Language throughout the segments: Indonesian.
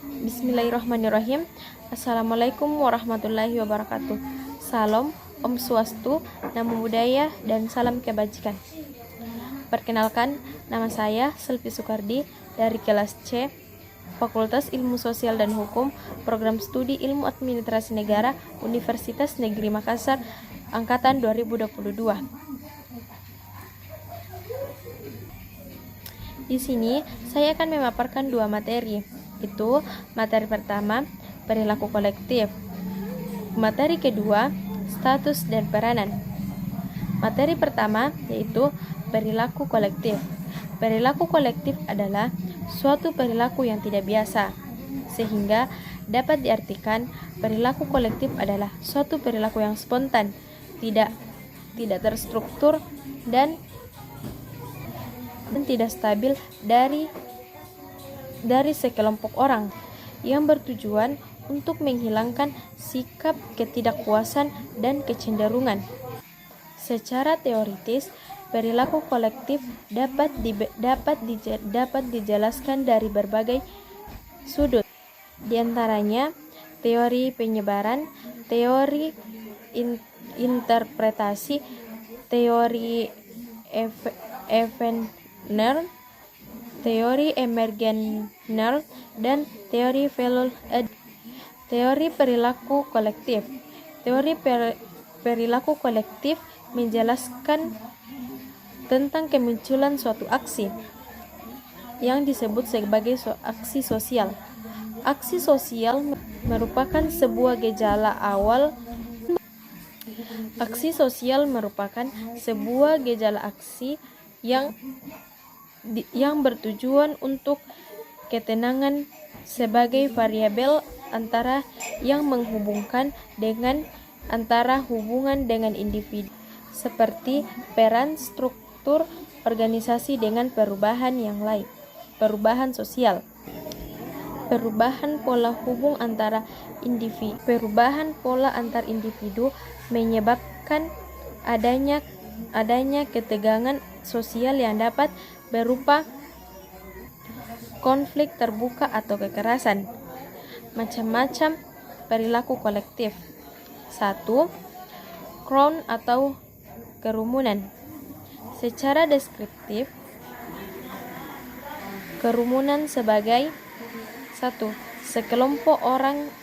Bismillahirrahmanirrahim. Assalamualaikum warahmatullahi wabarakatuh. Salam, Om Swastu, Namo Buddhaya, dan salam kebajikan. Perkenalkan, nama saya Selvi Sukardi dari kelas C, Fakultas Ilmu Sosial dan Hukum, Program Studi Ilmu Administrasi Negara, Universitas Negeri Makassar, Angkatan 2022. Di sini, saya akan memaparkan dua materi, itu materi pertama, perilaku kolektif. Materi kedua, status dan peranan. Materi pertama yaitu perilaku kolektif. Perilaku kolektif adalah suatu perilaku yang tidak biasa, sehingga dapat diartikan perilaku kolektif adalah suatu perilaku yang spontan, tidak terstruktur dan tidak stabil dari sekelompok orang yang bertujuan untuk menghilangkan sikap ketidakpuasan dan kecenderungan. Secara teoritis, perilaku kolektif dapat dijelaskan dari berbagai sudut. Di antaranya teori penyebaran, teori interpretasi, teori evener, teori emergener, dan teori teori perilaku kolektif. Teori perilaku kolektif menjelaskan tentang kemunculan suatu aksi yang disebut sebagai aksi sosial. Aksi sosial merupakan sebuah gejala awal. Aksi sosial merupakan sebuah gejala aksi yang bertujuan untuk ketenangan sebagai variabel antara yang menghubungkan dengan antara hubungan dengan individu, seperti peran struktur organisasi dengan perubahan yang lain, perubahan sosial, perubahan pola hubung antar individu menyebabkan adanya ketegangan sosial yang dapat berupa konflik terbuka atau kekerasan. Macam-macam perilaku kolektif. 1. Crowd atau kerumunan. Secara deskriptif, kerumunan sebagai 1. Sekelompok orang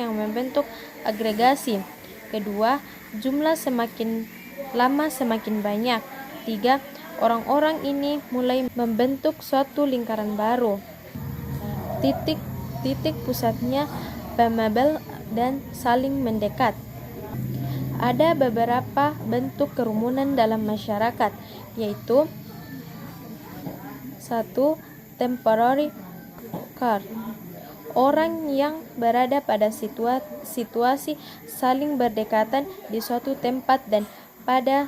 yang membentuk agregasi. Kedua, jumlah semakin lama semakin banyak. 3. Orang-orang ini mulai membentuk suatu lingkaran baru. Titik pusatnya permeable dan saling mendekat. Ada beberapa bentuk kerumunan dalam masyarakat, yaitu 1. Temporary crowd. Orang yang berada pada situasi saling berdekatan di suatu tempat dan pada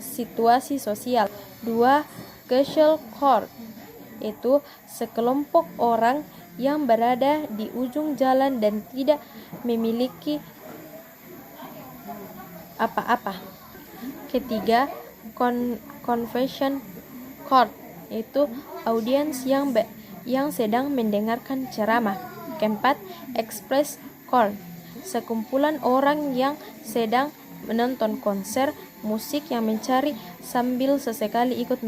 situasi sosial. 2. Casual crowd, yaitu sekelompok orang yang berada di ujung jalan dan tidak memiliki apa-apa. Ketiga, conversation crowd, yaitu audiens yang sedang mendengarkan ceramah. Keempat, express crowd, sekumpulan orang yang sedang menonton konser musik yang mencari sambil sesekali ikut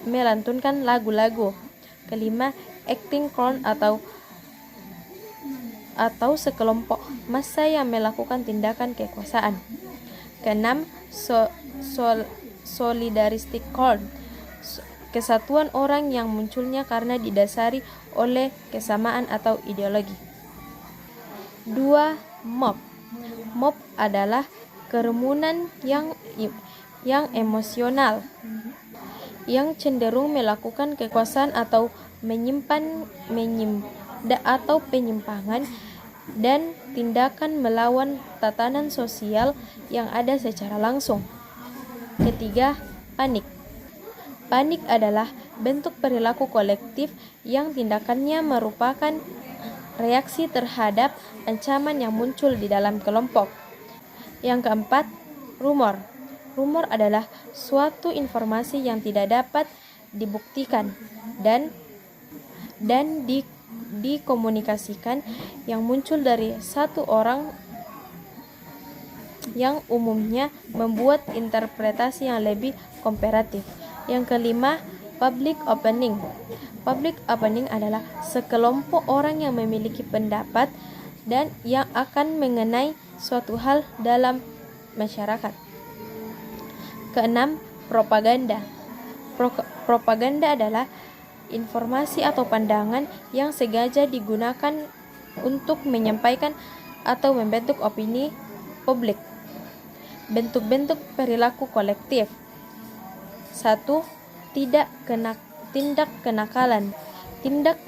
melantunkan lagu-lagu. Kelima, acting crowd atau sekelompok massa yang melakukan tindakan kekuasaan. Keenam, solidaristic crowd, kesatuan orang yang munculnya karena didasari oleh kesamaan atau ideologi. 2. Mob adalah kerumunan yang emosional, yang cenderung melakukan kekuasaan atau penyimpangan dan tindakan melawan tatanan sosial yang ada secara langsung. Ketiga, panik adalah bentuk perilaku kolektif yang tindakannya merupakan reaksi terhadap ancaman yang muncul di dalam kelompok. Yang keempat, rumor adalah suatu informasi yang tidak dapat dibuktikan dan dikomunikasikan yang muncul dari satu orang yang umumnya membuat interpretasi yang lebih komparatif. Yang kelima, public opening. Public opening adalah sekelompok orang yang memiliki pendapat dan yang akan mengenai suatu hal dalam masyarakat. Keenam, propaganda. Propaganda adalah informasi atau pandangan yang sengaja digunakan untuk menyampaikan atau membentuk opini publik. Bentuk-bentuk perilaku kolektif. 1. Tindak kenakalan. Tindak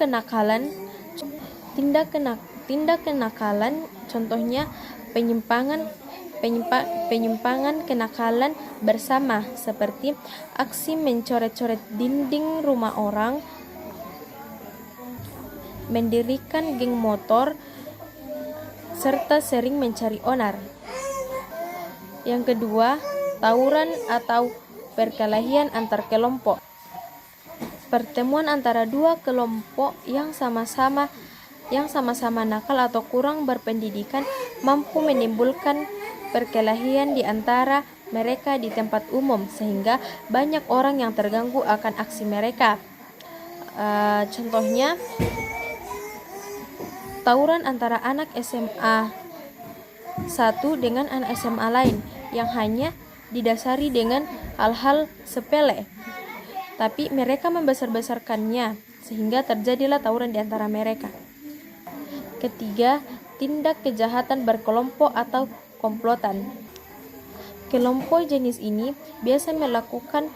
kenakalan contohnya penyimpangan kenakalan bersama seperti aksi mencoret-coret dinding rumah orang, mendirikan geng motor, serta sering mencari onar. Yang kedua, tawuran atau perkelahian antar kelompok. Pertemuan antara dua kelompok yang sama-sama nakal atau kurang berpendidikan mampu menimbulkan perkelahian di antara mereka di tempat umum sehingga banyak orang yang terganggu akan aksi mereka. Contohnya tawuran antara anak SMA 1 dengan anak SMA lain yang hanya didasari dengan hal-hal sepele, tapi mereka membesar-besarkannya sehingga terjadilah tawuran di antara mereka. Ketiga, tindak kejahatan berkelompok atau komplotan. Kelompok jenis ini biasa melakukan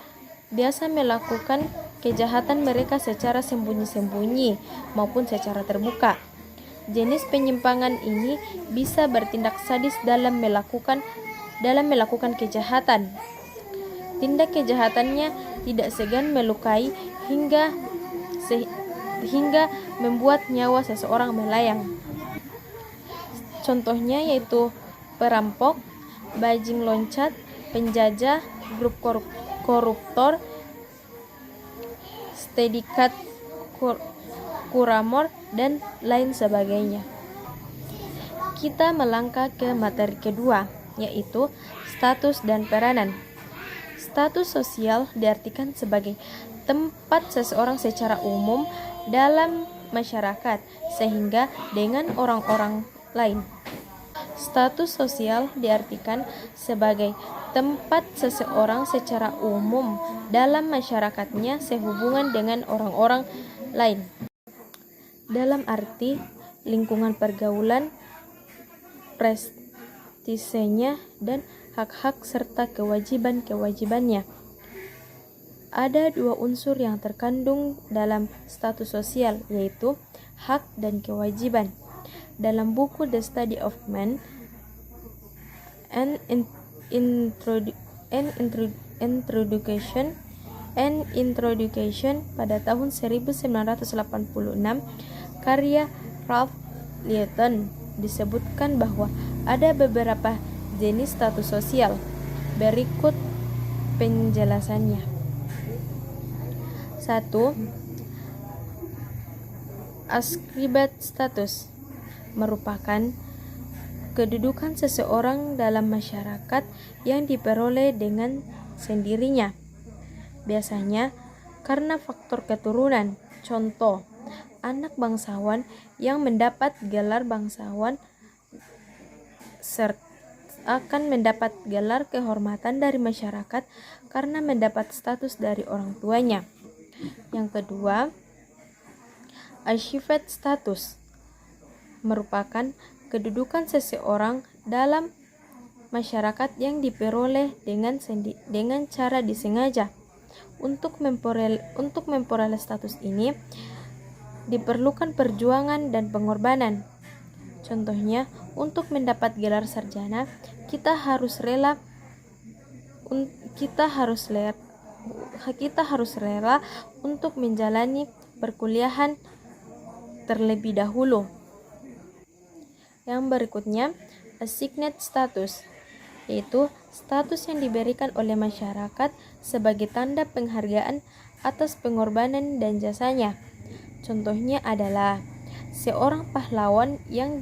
kejahatan mereka secara sembunyi-sembunyi maupun secara terbuka. Jenis penyimpangan ini bisa bertindak sadis dalam melakukan kejahatan. Tindak kejahatannya tidak segan melukai hingga membuat nyawa seseorang melayang. Contohnya yaitu perampok, bajing loncat, penjajah, grup koruptor, stedikat kuramor, dan lain sebagainya. Kita melangkah ke materi kedua, yaitu status dan peranan. Status sosial diartikan sebagai tempat seseorang secara umum dalam masyarakat sehingga dengan orang-orang lain. Status sosial diartikan sebagai tempat seseorang secara umum dalam masyarakatnya sehubungan dengan orang-orang lain. Dalam arti lingkungan pergaulan, prestisenya, dan hak-hak serta kewajiban-kewajibannya. Ada dua unsur yang terkandung dalam status sosial, yaitu hak dan kewajiban. Dalam buku The Study of Man and Introduction pada tahun 1986, karya Ralph Lieton, disebutkan bahwa ada beberapa jenis status sosial. Berikut penjelasannya. 1. Ascribed status merupakan kedudukan seseorang dalam masyarakat yang diperoleh dengan sendirinya, biasanya karena faktor keturunan. Contoh, anak bangsawan yang mendapat gelar bangsawan akan mendapat gelar kehormatan dari masyarakat karena mendapat status dari orang tuanya. Yang kedua, achieved status merupakan kedudukan seseorang dalam masyarakat yang diperoleh dengan cara disengaja. Untuk memperoleh status ini diperlukan perjuangan dan pengorbanan. Contohnya, untuk mendapat gelar sarjana, kita harus rela untuk menjalani perkuliahan terlebih dahulu. Yang berikutnya, assigned status, yaitu status yang diberikan oleh masyarakat sebagai tanda penghargaan atas pengorbanan dan jasanya. Contohnya adalah seorang pahlawan yang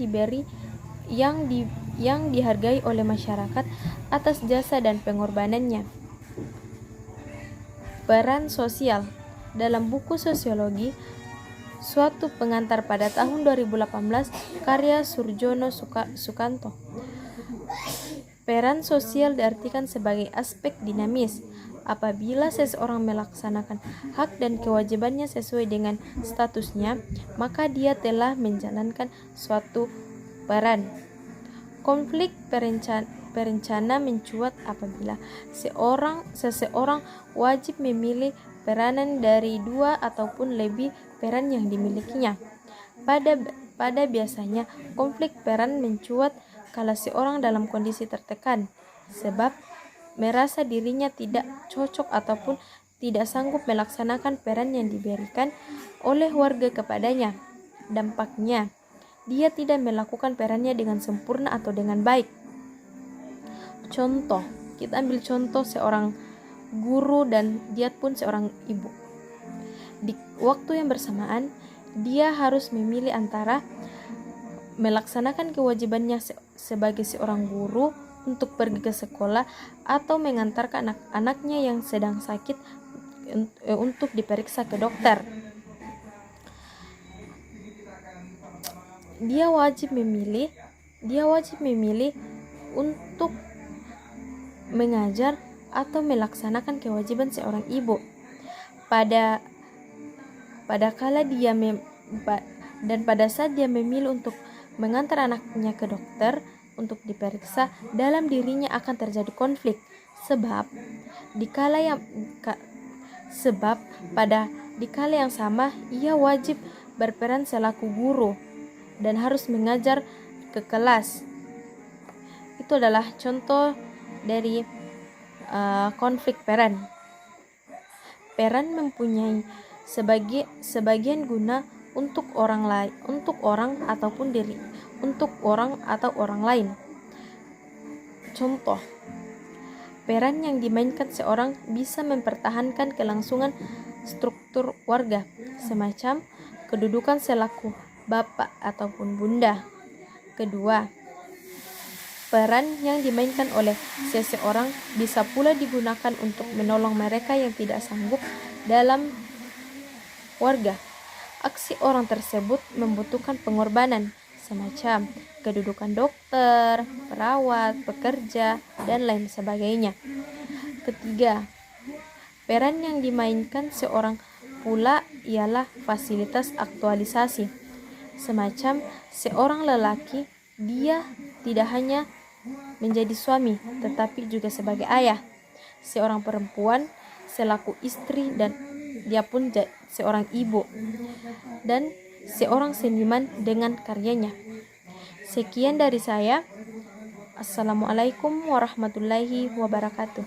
dihargai oleh masyarakat atas jasa dan pengorbanannya. Peran sosial dalam buku Sosiologi Suatu Pengantar pada tahun 2018 karya Surjono Sukanto. Peran sosial diartikan sebagai aspek dinamis. Apabila seseorang melaksanakan hak dan kewajibannya sesuai dengan statusnya, maka dia telah menjalankan suatu peran. Konflik berencana mencuat apabila seseorang wajib memilih peranan dari dua ataupun lebih peran yang dimilikinya. Pada biasanya, konflik peran mencuat kala seorang dalam kondisi tertekan, sebab merasa dirinya tidak cocok ataupun tidak sanggup melaksanakan peran yang diberikan oleh warga kepadanya. Dampaknya, dia tidak melakukan perannya dengan sempurna atau dengan baik. Contoh, kita ambil contoh seorang guru dan dia pun seorang ibu. Di waktu yang bersamaan, dia harus memilih antara melaksanakan kewajibannya sebagai seorang guru untuk pergi ke sekolah atau mengantarkan anak-anaknya yang sedang sakit untuk diperiksa ke dokter. Dia wajib memilih untuk mengajar atau melaksanakan kewajiban seorang ibu. Pada saat dia memilih untuk mengantar anaknya ke dokter untuk diperiksa, dalam dirinya akan terjadi konflik sebab pada dikala yang sama ia wajib berperan selaku guru dan harus mengajar ke kelas. Itu adalah contoh dari konflik peran. Peran mempunyai sebagian guna untuk orang atau orang lain. Contoh, peran yang dimainkan seorang bisa mempertahankan kelangsungan struktur warga, semacam kedudukan selaku bapak ataupun bunda. Kedua, peran yang dimainkan oleh seseorang bisa pula digunakan untuk menolong mereka yang tidak sanggup dalam warga. Aksi orang tersebut membutuhkan pengorbanan, semacam kedudukan dokter, perawat, pekerja, dan lain sebagainya. Ketiga, peran yang dimainkan seorang pula ialah fasilitas aktualisasi. Semacam seorang lelaki, dia tidak hanya menjadi suami, tetapi juga sebagai ayah. Seorang perempuan selaku istri dan dia pun seorang ibu. Dan seorang seniman dengan karyanya. Sekian dari saya. Assalamualaikum warahmatullahi wabarakatuh.